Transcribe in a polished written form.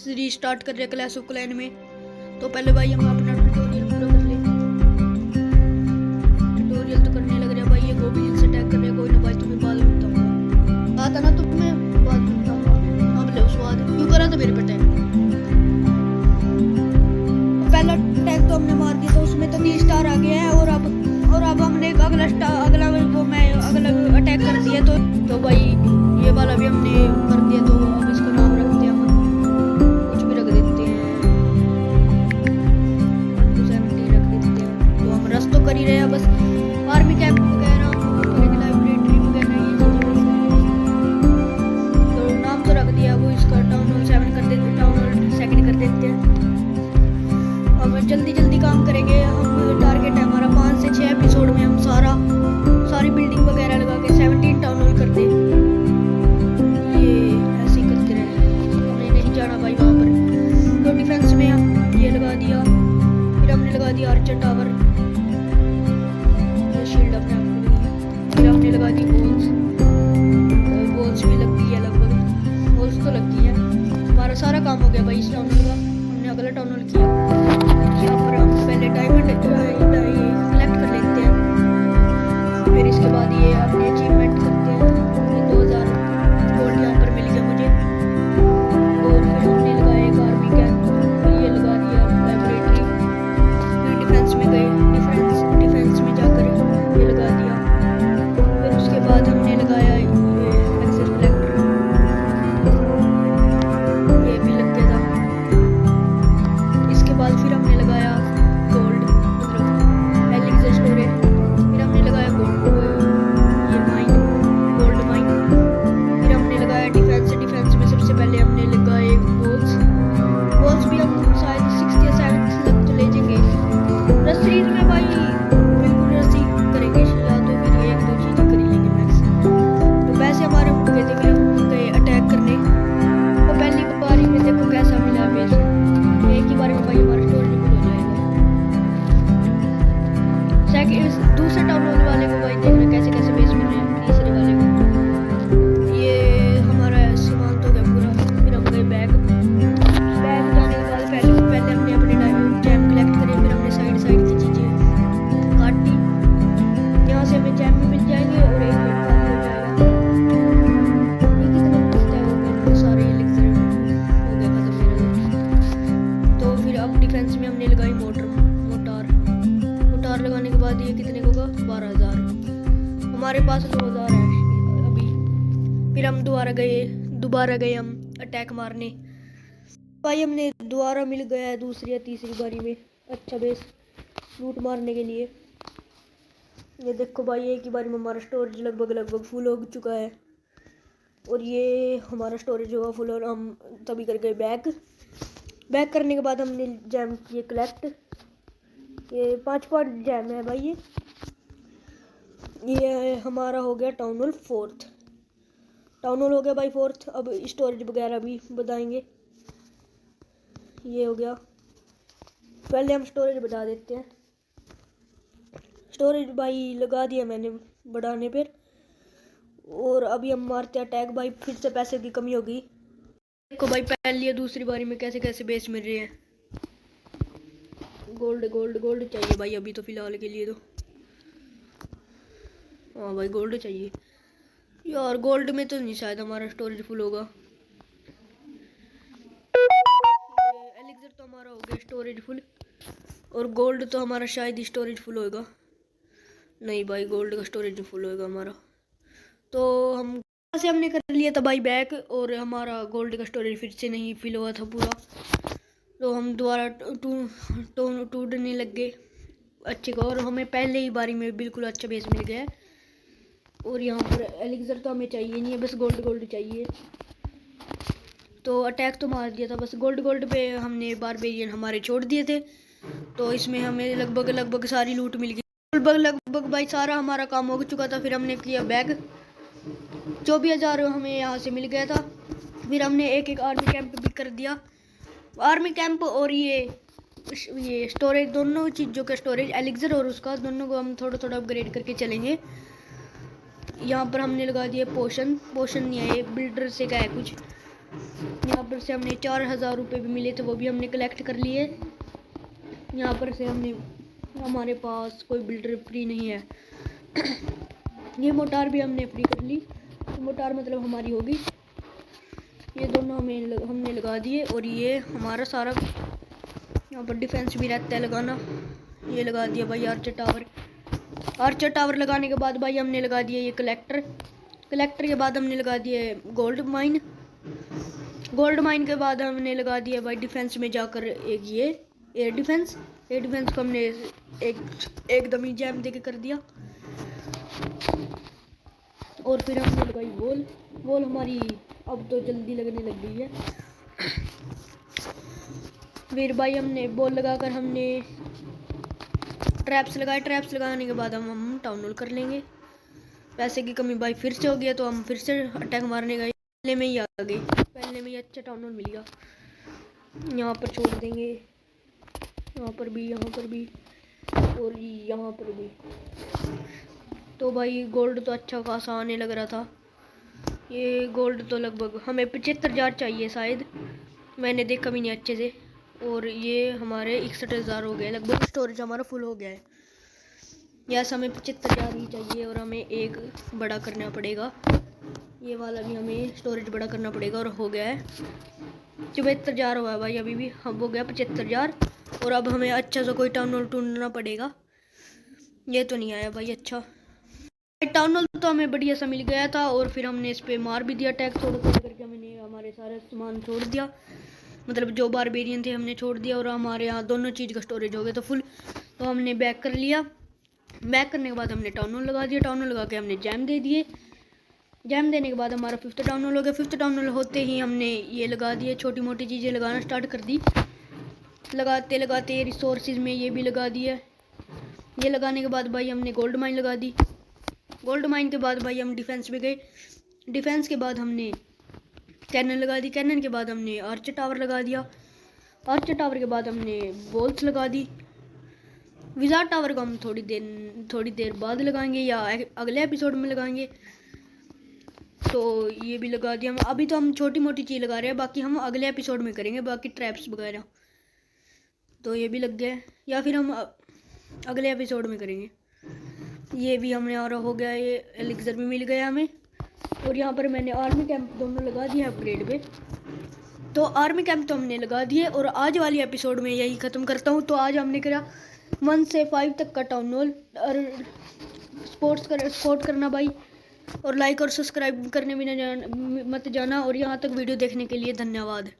Restart कर रहे हैं क्लैश ऑफ क्लैन में। तो पहले भाई हम अपना ट्यूटोरियल पूरा कर ले। ट्यूटोरियल तो करने लग रहे हैं भाई। ये गोब्लिन से अटैक कर रहे हैं। कोई ना भाई, तुम्हें बाद में बताऊंगा। आता ना तुम्हें बाद में बताऊंगा। अब ले स्वाद क्यों करा था मेरे पे अटैक। पहला अटैक तो हमने मार दिया, तो उसमें तो 3 स्टार आ गया है। और अब हमने अगला अटैक कर दिया। तो भाई ये वाला भी हमने कर दिया। तो अब इसका नाम रखते हैं हम, कुछ भी रख देते हैं, 1 to 70 रख देते हैं। तो हम रस तो कर ही रहे हैं, बस आर्मी कैंप वगैरह, लाइब्रेटरी वगैरह ये चीजें। तो नाम तो रख दिया। वो इसका टाउन हॉल 7 कर देते, टाउन हॉल 2 कर देते हैं। अब जल्दी काम करेंगे हम। टारगेट है हमारा 5 से 6 एपिसोड में हम सारी बिल्डिंग वगैरह लगा के 17 टाउन हॉल कर दें। ये ऐसे ही करते रहे, हमने नहीं जाना भाई वहाँ पर। तो डिफेंस में हम ये लगा दिया, फिर हमने लगा दिया आर्चर टावर, शील्ड अपने आप लगा दिया। फिर हमने लगा दी बॉल्स भी लग गई है, लगभग बॉल्स तो लग गई है। हमारा सारा काम हो गया भाई इस टाउन हॉल का। हमने अगला टाउन हॉल किया। यहाँ पर हम पहले डायमंड कलेक्ट कर लेते हैं, फिर इसके बाद ये अपने अचीवमेंट करते हैं। 2000 गोल्ड यहाँ पर मिल गया मुझे। और फिर हमने लगाया एक आर्मी कैंप, ये लगा दिया लाइब्रेटरी। फिर डिफेंस में गए, डिफेंस में जाकर ये लगा दिया। फिर उसके बाद हमने लगाया एक्सेस कलेक्टर, ये भी लग गया था। इसके बाद फिर हमने लगाया गोल्ड, मतलब एलिक्सर स्टोरेज। फिर हमने लगाया ये माइन, गोल्ड माइन। फिर हमने लगाया डिफेंस में सबसे पहले हमने लगाए बॉल्स भी हम शायद 60 या 70 तक तो ले जाएंगे। रस्सी में भाई बिल्कुल रस्सी करेंगे, या तो फिर 1-2 चीज़ें कर ही लेंगे मैक्स। तो पैसे हमारे उठ गए थे, फिर हम गए अटैक करने। तो पहली बारी में देखो कैसा मिला बेस, एक ही बारी में भाई हमारा स्टोरेज फुल हो जाएगा। दूसरे टाउन हॉल वाले को भाई देखना कैसे कैसे बेस मिल रहे हैं। तीसरे वाले को ये हमारा सामान तो गया पूरा। फिर हम गए बैग जाने के बाद पहले हमने अपने जैम कलेक्ट करे। फिर हमने साइड की चीज़ें काटी। यहाँ से हमें जैम भी मिल जाएंगे और एक मिनट खाली हो जाएगा। ये कितना बचता है वो सारे एलिक्सर हो गए खत्म मेरा। तो फिर अब डिफेंस में हमने लगाई मोटार लगाने के बाद ये कितने को होगा, 12,000। हमारे पास 2,000 है अभी। फिर हम दोबारा गए हम अटैक मारने। भाई हमने दोबारा मिल गया है दूसरी या तीसरी बारी में अच्छा बेस लूट मारने के लिए। ये देखो भाई, एक ही बारी में हमारा स्टोरेज लगभग फुल हो चुका है। और ये हमारा स्टोरेज हुआ फुल। और हम तभी कर गए बैक करने के बाद हमने जैम किए कलेक्ट। ये 5 जैम है भाई। ये हमारा हो गया town hall 4th। Town hall हो गया भाई 4th। अब स्टोरेज वगैरह भी बताएंगे। ये हो गया। पहले हम स्टोरेज बढ़ा देते हैं। स्टोरेज भाई लगा दिया मैंने बढ़ाने पर। और अभी हम मारते हैं अटैक भाई। फिर से पैसे की कमी होगी। देखो भाई पहली या दूसरी बारी में कैसे कैसे बेस मिल रहे हैं। गोल्ड चाहिए भाई अभी तो फिलहाल के लिए। तो हाँ भाई गोल्ड चाहिए यार। गोल्ड में तो नहीं शायद हमारा स्टोरेज फुल होगा। एलिक्सर तो हमारा हो गया स्टोरेज फुल। और गोल्ड तो हमारा शायद ही स्टोरेज फुल होएगा। नहीं भाई गोल्ड का स्टोरेज फुल होएगा हमारा। तो हम से हमने कर लिया था भाई बैक। और हमारा गोल्ड का स्टोरेज फिर से नहीं फिल हुआ था पूरा। तो हम दोबारा टूटने लग गए अच्छे का। और हमें पहले ही बारी में बिल्कुल अच्छा बेस मिल गया है। और यहाँ पर एलिक्सर तो हमें चाहिए नहीं है, बस गोल्ड चाहिए। तो अटैक तो मार दिया था, बस गोल्ड पे हमने बारबेरियन हमारे छोड़ दिए थे। तो इसमें हमें लगभग सारी लूट मिल गई। लगभग भाई सारा हमारा काम हो चुका था। फिर हमने किया बैग, 24,000 हमें यहाँ से मिल गया था। फिर हमने एक आर्मी कैंप भी कर दिया। आर्मी कैंप और ये स्टोरेज, दोनों चीज़ों का स्टोरेज एलिक्सर और उसका दोनों को हम थोड़ा अपग्रेड करके चलेंगे। यहाँ पर हमने लगा दिया पोशन नहीं है, ये बिल्डर से का है कुछ। यहाँ पर से हमने 4000 रुपये भी मिले थे, वो भी हमने कलेक्ट कर लिए। यहाँ पर से हमारे पास कोई बिल्डर फ्री नहीं है। ये मोटार भी हमने फ्री कर ली, मोटार मतलब हमारी होगी। ये दोनों हमने लगा दिए। और ये हमारा सारा यहाँ पर डिफेंस भी रहता है लगाना, ये लगा दिया भाई आर्चर टावर। आर्चर टावर लगाने के बाद भाई हमने लगा दिया ये कलेक्टर। कलेक्टर के बाद हमने लगा दिए गोल्ड माइन। गोल्ड माइन के बाद हमने लगा दिया भाई डिफेंस में जाकर एक ये एयर डिफेंस। एयर डिफेंस को हमने एकदम ही जैम देके कर दिया। और फिर हमने लगाई वॉल। वॉल हमारी अब तो जल्दी लगने लग गई है। फिर भाई हमने बॉल लगाकर हमने ट्रैप्स लगाए। ट्रैप्स लगाने के बाद हम टाउन हॉल कर लेंगे। पैसे की कमी भाई फिर से हो गया, तो हम फिर से अटैक मारने गए। पहले में ही आ गए, पहले में ही अच्छा टाउन हॉल मिल गया। यहाँ पर छोड़ देंगे, यहाँ पर भी, यहाँ पर भी और यहाँ पर भी। तो भाई गोल्ड तो अच्छा खासा आने लग रहा था। ये गोल्ड तो लगभग हमें 75,000 चाहिए शायद, मैंने देखा भी नहीं अच्छे से। और ये हमारे 61,000 हो गए लगभग। स्टोरेज हमारा फुल हो गया है। यस, हमें 75,000 ही चाहिए और हमें एक बड़ा करना पड़ेगा। ये वाला भी हमें स्टोरेज बड़ा करना पड़ेगा। और हो गया है 74,000 हुआ है भाई, अभी भी हम हो गया 75,000। और अब हमें अच्छा सा कोई टाउन हॉल ढूंढना पड़ेगा। ये तो नहीं आया भाई अच्छा। टाउन हॉल तो हमें बढ़िया सा मिल गया था। और फिर हमने इस पर मार भी दिया टैग थोड़ा थोड़ा करके। हमने हमारे सारा सामान छोड़ दिया, मतलब जो बारबेरियन थे हमने छोड़ दिया। और हमारे यहाँ दोनों चीज़ का स्टोरेज हो गया तो फुल। तो हमने बैक कर लिया। बैक करने के बाद हमने टाउन हॉल लगा दिया। टाउन हॉल लगा के हमने जैम दे दिए। जैम देने के बाद हमारा 5th टाउन हॉल हो गया। 5th टाउन हॉल होते ही हमने ये लगा दिए, छोटी मोटी चीज़ें लगाना स्टार्ट कर दी। लगाते लगाते रिसोर्सेज में ये भी लगा दिया। ये लगाने के बाद भाई हमने गोल्ड माइन लगा दी। गोल्ड माइन के बाद भाई हम डिफेंस में गए। डिफेंस के बाद हमने कैनन लगा दी। कैनन के बाद हमने आर्चर टावर लगा दिया। आर्चर टावर के बाद हमने वॉल्स लगा दी। विजार्ड टावर को हम थोड़ी देर बाद लगाएंगे या अगले एपिसोड में लगाएंगे। तो ये भी लगा दिया हम। अभी तो हम छोटी मोटी चीज़ लगा रहे हैं, बाकी हम अगले एपिसोड में करेंगे, बाकी ट्रैप्स वगैरह। तो ये भी लग गया है, या फिर हम अगले एपिसोड में करेंगे। ये भी हमने और हो गया, ये एलिक्सर भी मिल गया हमें। और यहाँ पर मैंने आर्मी कैंप दोनों लगा दिए अपग्रेड पे। तो आर्मी कैंप तो हमने लगा दिए। और आज वाली एपिसोड में यही ख़त्म करता हूँ। तो आज हमने करा 1 से 5 तक का टाउन हॉल। और सपोर्ट करना भाई, और लाइक और सब्सक्राइब करने भी मत जाना। और यहाँ तक वीडियो देखने के लिए धन्यवाद।